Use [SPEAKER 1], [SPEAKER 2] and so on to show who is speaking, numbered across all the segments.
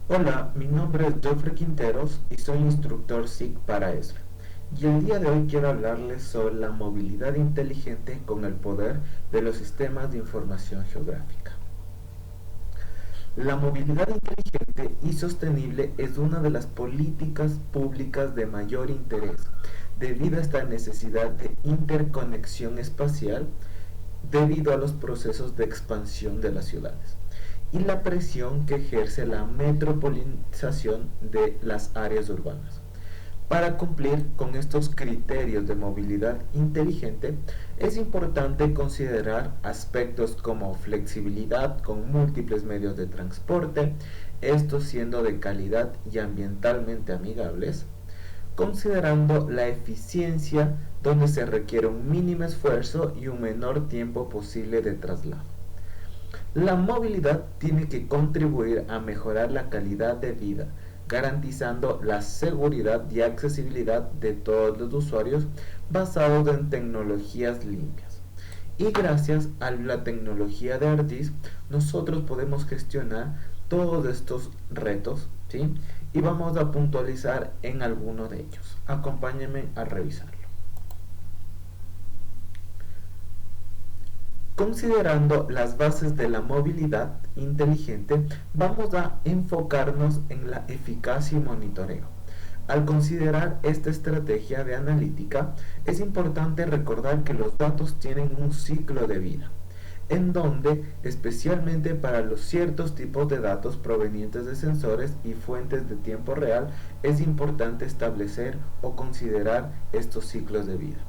[SPEAKER 1] Hola, mi nombre es Geoffrey Quinteros y soy instructor SIC para ESRE. Y el día de hoy quiero hablarles sobre la movilidad inteligente con el poder de los sistemas de información geográfica. La movilidad inteligente y sostenible es una de las políticas públicas de mayor interés debido a esta necesidad de interconexión espacial debido a los procesos de expansión de las ciudades y la presión que ejerce la metropolización de las áreas urbanas. Para cumplir con estos criterios de movilidad inteligente, es importante considerar aspectos como flexibilidad con múltiples medios de transporte, estos siendo de calidad y ambientalmente amigables, considerando la eficiencia donde se requiere un mínimo esfuerzo y un menor tiempo posible de traslado. La movilidad tiene que contribuir a mejorar la calidad de vida, garantizando la seguridad y accesibilidad de todos los usuarios basados en tecnologías limpias. Y gracias a la tecnología de ARDIS, nosotros podemos gestionar todos estos retos, ¿sí? Y vamos a puntualizar en alguno de ellos. Acompáñenme a revisarlo. Considerando las bases de la movilidad inteligente, vamos a enfocarnos en la eficacia y monitoreo. Al considerar esta estrategia de analítica, es importante recordar que los datos tienen un ciclo de vida, en donde, especialmente para los ciertos tipos de datos provenientes de sensores y fuentes de tiempo real, es importante establecer o considerar estos ciclos de vida.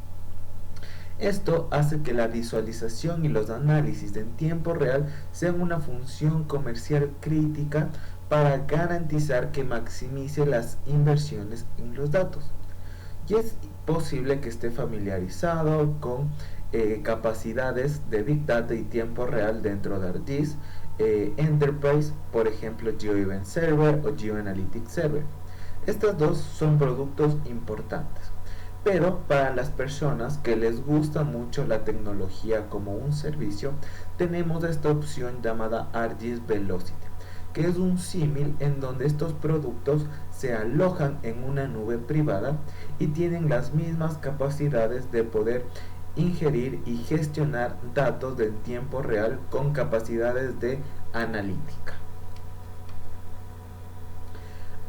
[SPEAKER 1] Esto hace que la visualización y los análisis en tiempo real sean una función comercial crítica para garantizar que maximice las inversiones en los datos. Y es posible que esté familiarizado con capacidades de Big Data y tiempo real dentro de ArcGIS Enterprise, por ejemplo GeoEvent Server o GeoAnalytics Server. Estas dos son productos importantes. Pero para las personas que les gusta mucho la tecnología como un servicio, tenemos esta opción llamada ArcGIS Velocity, que es un símil en donde estos productos se alojan en una nube privada y tienen las mismas capacidades de poder ingerir y gestionar datos de tiempo real con capacidades de analítica.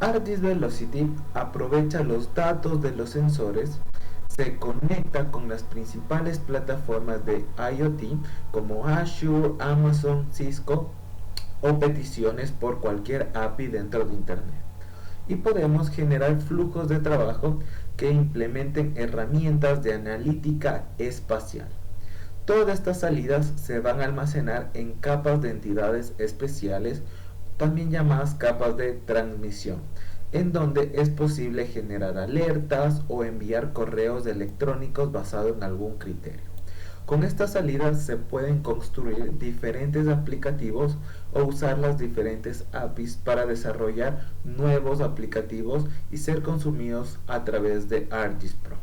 [SPEAKER 1] ArcGIS Velocity aprovecha los datos de los sensores, se conecta con las principales plataformas de IoT como Azure, Amazon, Cisco o peticiones por cualquier API dentro de Internet. Y podemos generar flujos de trabajo que implementen herramientas de analítica espacial. Todas estas salidas se van a almacenar en capas de entidades especiales, también llamadas capas de transmisión, en donde es posible generar alertas o enviar correos electrónicos basados en algún criterio. Con estas salidas se pueden construir diferentes aplicativos o usar las diferentes APIs para desarrollar nuevos aplicativos y ser consumidos a través de ArcGIS Pro.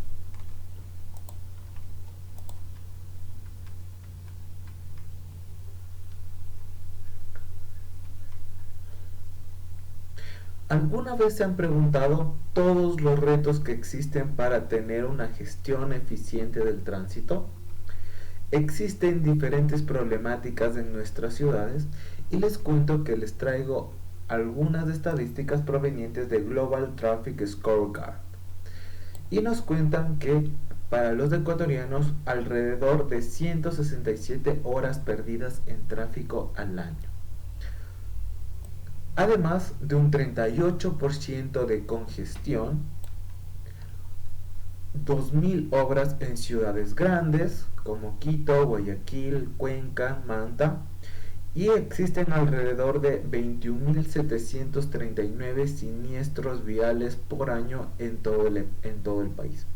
[SPEAKER 1] ¿Alguna vez se han preguntado todos los retos que existen para tener una gestión eficiente del tránsito? Existen diferentes problemáticas en nuestras ciudades y les cuento que les traigo algunas estadísticas provenientes de Global Traffic Scorecard. Y nos cuentan que para los ecuatorianos alrededor de 167 horas perdidas en tráfico al año, además de un 38% de congestión, 2.000 obras en ciudades grandes como Quito, Guayaquil, Cuenca, Manta, y existen alrededor de 21.739 siniestros viales por año en todo el país.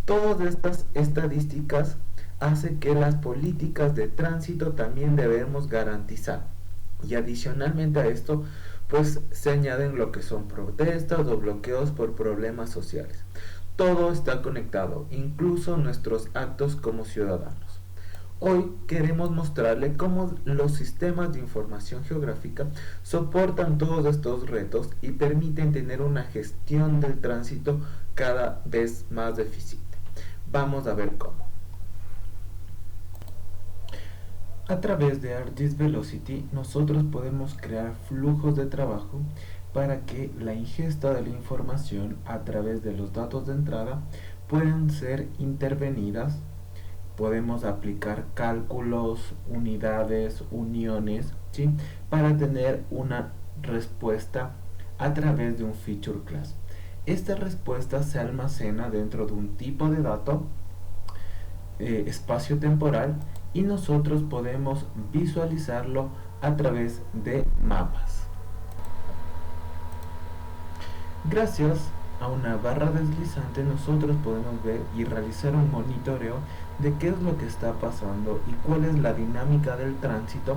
[SPEAKER 1] Todas estas estadísticas hacen que las políticas de tránsito también debemos garantizar. Y adicionalmente a esto, pues se añaden lo que son protestas o bloqueos por problemas sociales. Todo está conectado, incluso nuestros actos como ciudadanos. Hoy queremos mostrarle cómo los sistemas de información geográfica soportan todos estos retos y permiten tener una gestión del tránsito cada vez más eficiente. Vamos a ver cómo. A través de ArcGIS Velocity nosotros podemos crear flujos de trabajo para que la ingesta de la información a través de los datos de entrada puedan ser intervenidas. Podemos aplicar cálculos, unidades, uniones, ¿sí? Para tener una respuesta a través de un feature class. Esta respuesta se almacena dentro de un tipo de dato espacio temporal y nosotros podemos visualizarlo a través de mapas. Gracias a una barra deslizante nosotros podemos ver y realizar un monitoreo de qué es lo que está pasando y cuál es la dinámica del tránsito,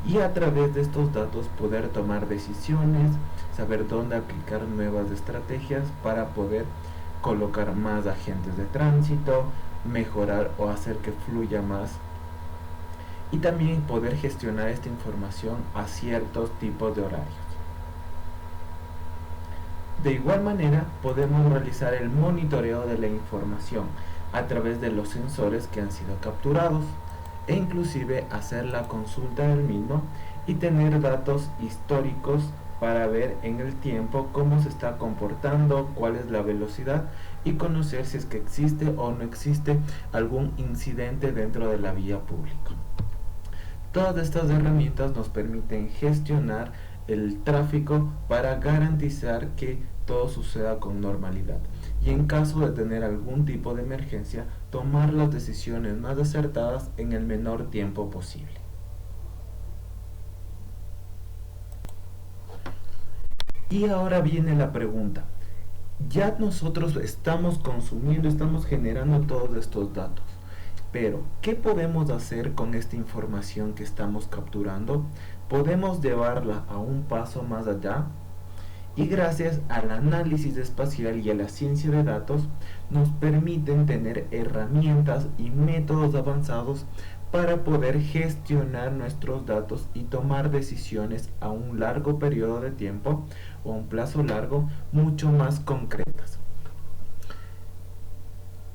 [SPEAKER 1] y a través de estos datos poder tomar decisiones, saber dónde aplicar nuevas estrategias para poder colocar más agentes de tránsito, mejorar o hacer que fluya más, y también poder gestionar esta información a ciertos tipos de horarios. De igual manera podemos realizar el monitoreo de la información a través de los sensores que han sido capturados e inclusive hacer la consulta del mismo y tener datos históricos para ver en el tiempo cómo se está comportando, cuál es la velocidad y conocer si es que existe o no existe algún incidente dentro de la vía pública. Todas estas herramientas nos permiten gestionar el tráfico para garantizar que todo suceda con normalidad y en caso de tener algún tipo de emergencia tomar las decisiones más acertadas en el menor tiempo posible. Y ahora viene la pregunta, ya nosotros estamos consumiendo, estamos generando todos estos datos, pero ¿qué podemos hacer con esta información que estamos capturando? Podemos llevarla a un paso más allá y gracias al análisis espacial y a la ciencia de datos nos permiten tener herramientas y métodos avanzados para poder gestionar nuestros datos y tomar decisiones a un largo periodo de tiempo o un plazo largo mucho más concretas.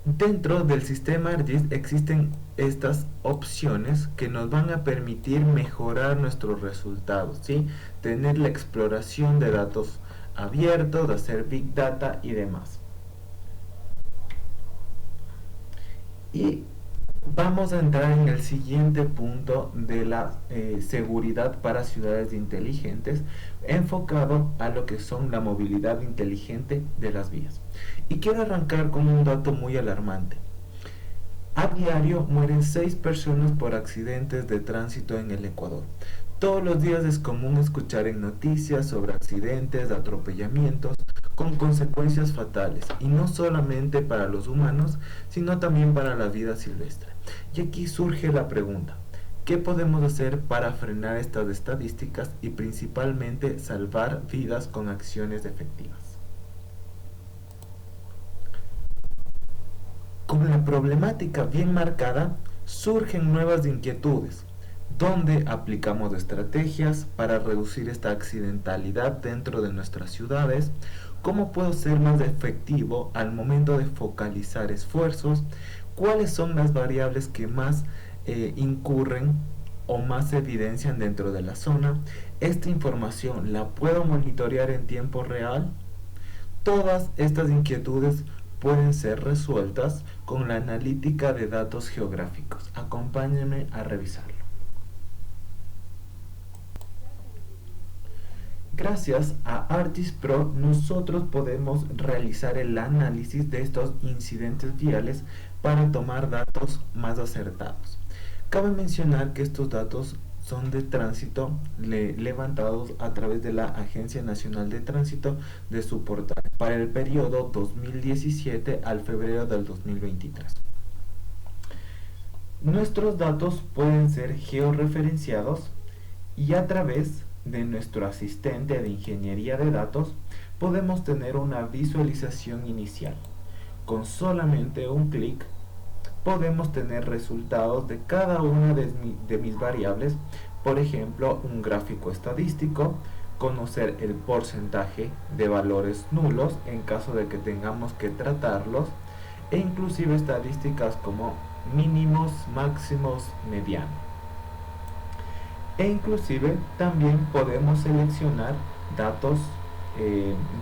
[SPEAKER 1] Dentro del sistema ArcGIS existen estas opciones que nos van a permitir mejorar nuestros resultados, ¿sí? Tener la exploración de datos abiertos, hacer Big Data y demás. Y vamos a entrar en el siguiente punto de la seguridad para ciudades inteligentes, enfocado a lo que son la movilidad inteligente de las vías. Y quiero arrancar con un dato muy alarmante. A diario mueren 6 personas por accidentes de tránsito en el Ecuador. Todos los días es común escuchar en noticias sobre accidentes, atropellamientos, con consecuencias fatales, y no solamente para los humanos, sino también para la vida silvestre. Y aquí surge la pregunta, ¿qué podemos hacer para frenar estas estadísticas y principalmente salvar vidas con acciones efectivas? Con la problemática bien marcada, surgen nuevas inquietudes, donde aplicamos estrategias para reducir esta accidentalidad dentro de nuestras ciudades, cómo puedo ser más efectivo al momento de focalizar esfuerzos, cuáles son las variables que más incurren o más se evidencian dentro de la zona, esta información la puedo monitorear en tiempo real. Todas estas inquietudes pueden ser resueltas con la analítica de datos geográficos. Acompáñenme a revisarlo. Gracias a ArcGIS Pro nosotros podemos realizar el análisis de estos incidentes viales para tomar datos más acertados. Cabe mencionar que estos datos son de tránsito levantados a través de la Agencia Nacional de Tránsito de su portal para el periodo 2017 al febrero del 2023. Nuestros datos pueden ser georreferenciados y a través de nuestro asistente de ingeniería de datos podemos tener una visualización inicial. Con solamente un clic podemos tener resultados de cada una de mis variables, por ejemplo, un gráfico estadístico, conocer el porcentaje de valores nulos en caso de que tengamos que tratarlos, e inclusive estadísticas como mínimos, máximos, medianos. E inclusive también podemos seleccionar datos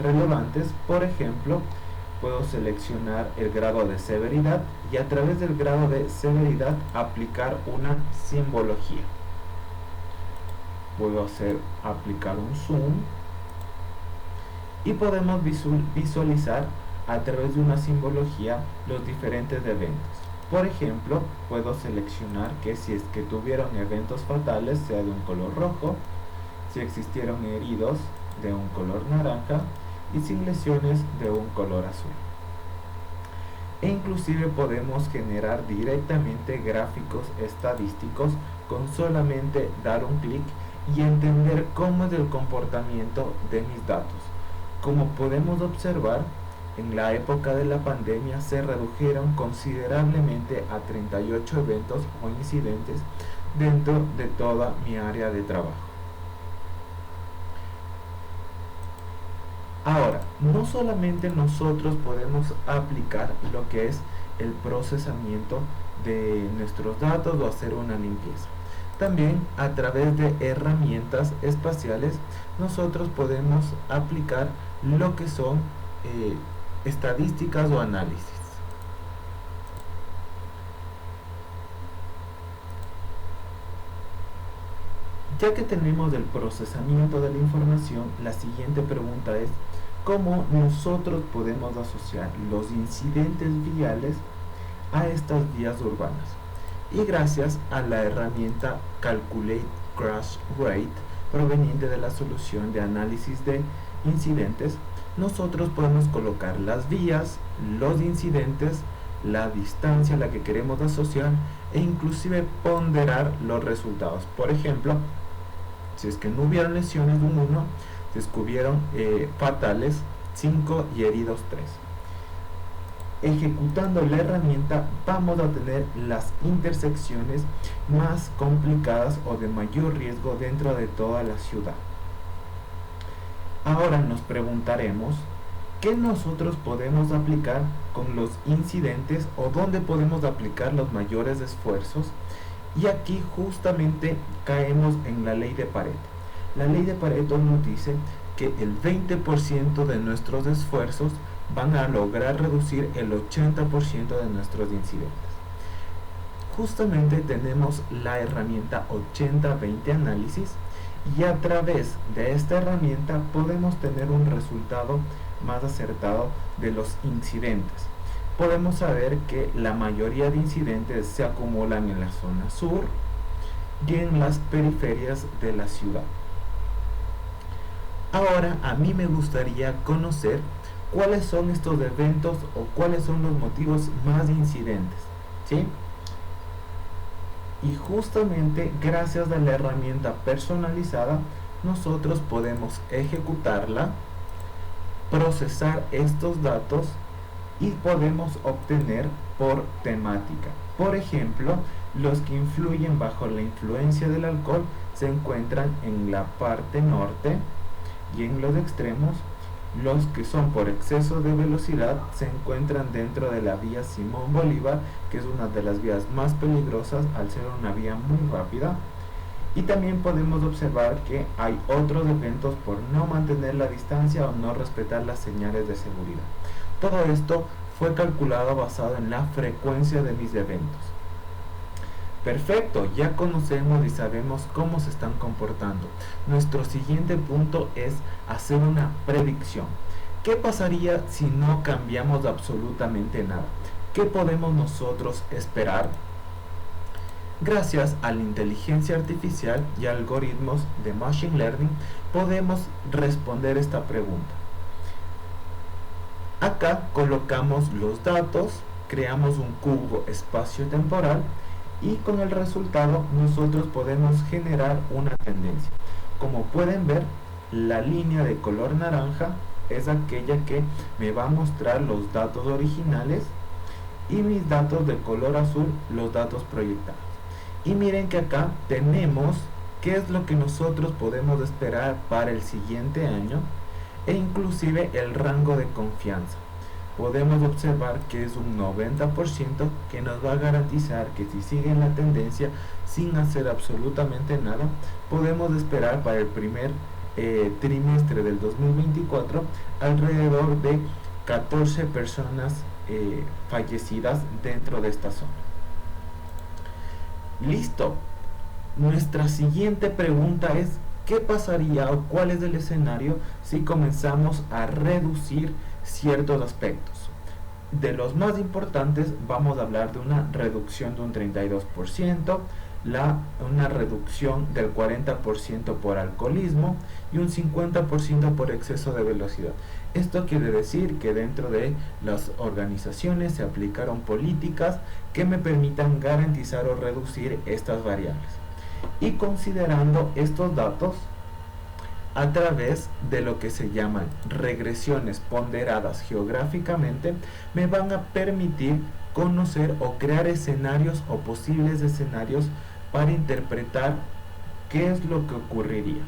[SPEAKER 1] relevantes. Por ejemplo, puedo seleccionar el grado de severidad y a través del grado de severidad aplicar una simbología. Puedo aplicar un zoom y podemos visualizar a través de una simbología los diferentes eventos. Por ejemplo, puedo seleccionar que si es que tuvieron eventos fatales sea de un color rojo, si existieron heridos de un color naranja y sin lesiones de un color azul. E inclusive podemos generar directamente gráficos estadísticos con solamente dar un clic y entender cómo es el comportamiento de mis datos. Como podemos observar, en la época de la pandemia se redujeron considerablemente a 38 eventos o incidentes dentro de toda mi área de trabajo. Ahora, no solamente nosotros podemos aplicar lo que es el procesamiento de nuestros datos o hacer una limpieza. También a través de herramientas espaciales nosotros podemos aplicar lo que son estadísticas o análisis. Ya que tenemos el procesamiento de la información, la siguiente pregunta es ¿cómo nosotros podemos asociar los incidentes viales a estas vías urbanas? Y gracias a la herramienta Calculate Crash Rate proveniente de la solución de análisis de incidentes, nosotros podemos colocar las vías, los incidentes, la distancia a la que queremos asociar e inclusive ponderar los resultados. Por ejemplo, si es que no hubieran lesiones de un 1, se descubrieron fatales 5 y heridos 3. Ejecutando la herramienta vamos a tener las intersecciones más complicadas o de mayor riesgo dentro de toda la ciudad. Ahora nos preguntaremos qué nosotros podemos aplicar con los incidentes o dónde podemos aplicar los mayores esfuerzos, y aquí justamente caemos en la ley de Pareto. La ley de Pareto nos dice que el 20% de nuestros esfuerzos van a lograr reducir el 80% de nuestros incidentes. Justamente tenemos la herramienta 80-20 análisis y a través de esta herramienta podemos tener un resultado más acertado de los incidentes. Podemos saber que la mayoría de incidentes se acumulan en la zona sur y en las periferias de la ciudad. Ahora a mí me gustaría conocer cuáles son estos eventos o cuáles son los motivos más incidentes, ¿sí? Y justamente gracias a la herramienta personalizada nosotros podemos ejecutarla, procesar estos datos y podemos obtener por temática. Por ejemplo, los que influyen bajo la influencia del alcohol se encuentran en la parte norte y en los extremos. Los que son por exceso de velocidad se encuentran dentro de la vía Simón Bolívar, que es una de las vías más peligrosas al ser una vía muy rápida. Y también podemos observar que hay otros eventos por no mantener la distancia o no respetar las señales de seguridad. Todo esto fue calculado basado en la frecuencia de mis eventos. Perfecto, ya conocemos y sabemos cómo se están comportando. Nuestro siguiente punto es hacer una predicción. ¿Qué pasaría si no cambiamos absolutamente nada? ¿Qué podemos nosotros esperar? Gracias a la inteligencia artificial y algoritmos de Machine Learning podemos responder esta pregunta. Acá colocamos los datos, creamos un cubo espacio-temporal y con el resultado nosotros podemos generar una tendencia. Como pueden ver, la línea de color naranja es aquella que me va a mostrar los datos originales y mis datos de color azul los datos proyectados. Y miren que acá tenemos qué es lo que nosotros podemos esperar para el siguiente año e inclusive el rango de confianza. Podemos observar que es un 90% que nos va a garantizar que si siguen la tendencia sin hacer absolutamente nada, podemos esperar para el primer trimestre del 2024 alrededor de 14 personas fallecidas dentro de esta zona. Listo. Nuestra siguiente pregunta es: ¿qué pasaría o cuál es el escenario si comenzamos a reducir ciertos aspectos? De los más importantes vamos a hablar de una reducción de un 32%, una reducción del 40% por alcoholismo y un 50% por exceso de velocidad. Esto quiere decir que dentro de las organizaciones se aplicaron políticas que me permitan garantizar o reducir estas variables. Y considerando estos datos a través de lo que se llaman regresiones ponderadas geográficamente, me van a permitir conocer o crear escenarios o posibles escenarios para interpretar qué es lo que ocurriría.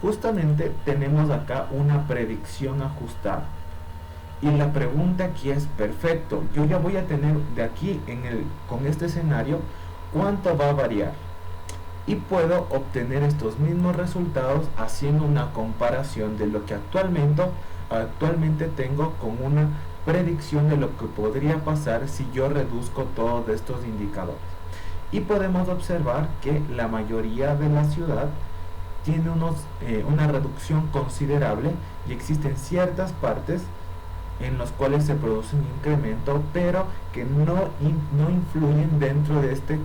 [SPEAKER 1] Justamente tenemos acá una predicción ajustada. Y la pregunta aquí es: perfecto, yo ya voy a tener de aquí con este escenario cuánto va a variar. Y puedo obtener estos mismos resultados haciendo una comparación de lo que actualmente tengo con una predicción de lo que podría pasar si yo reduzco todos estos indicadores. Y podemos observar que la mayoría de la ciudad tiene una reducción considerable y existen ciertas partes en las cuales se produce un incremento, pero que no influyen dentro de este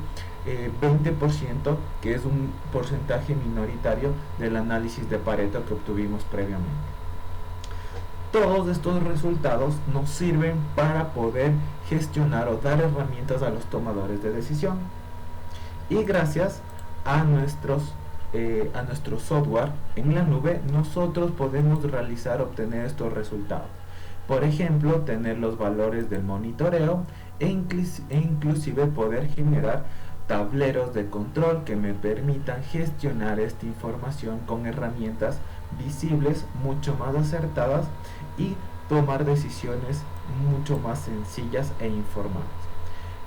[SPEAKER 1] 20%, que es un porcentaje minoritario del análisis de Pareto que obtuvimos previamente. Todos estos resultados nos sirven para poder gestionar o dar herramientas a los tomadores de decisión. Y gracias a nuestro software en la nube, nosotros podemos obtener estos resultados. Por ejemplo, tener los valores del monitoreo e inclusive poder generar tableros de control que me permitan gestionar esta información con herramientas visibles mucho más acertadas y tomar decisiones mucho más sencillas e informadas.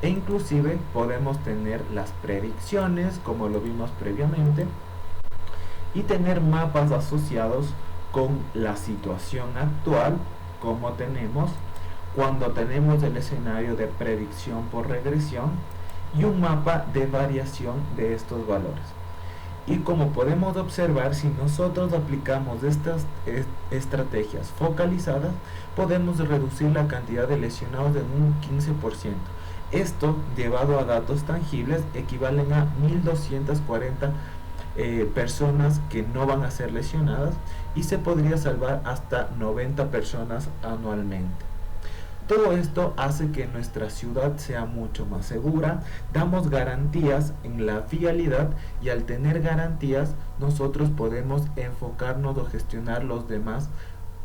[SPEAKER 1] E inclusive podemos tener las predicciones, como lo vimos previamente, y tener mapas asociados con la situación actual, como tenemos cuando tenemos el escenario de predicción por regresión y un mapa de variación de estos valores. Y como podemos observar, si nosotros aplicamos estas estrategias focalizadas, podemos reducir la cantidad de lesionados en un 15%. Esto, llevado a datos tangibles, equivalen a 1240 personas que no van a ser lesionadas, y se podría salvar hasta 90 personas anualmente. Todo esto hace que nuestra ciudad sea mucho más segura, damos garantías en la vialidad, y al tener garantías nosotros podemos enfocarnos o gestionar los demás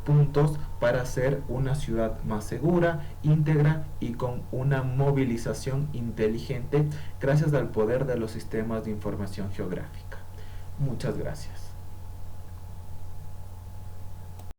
[SPEAKER 1] puntos para hacer una ciudad más segura, íntegra y con una movilización inteligente gracias al poder de los sistemas de información geográfica. Muchas gracias.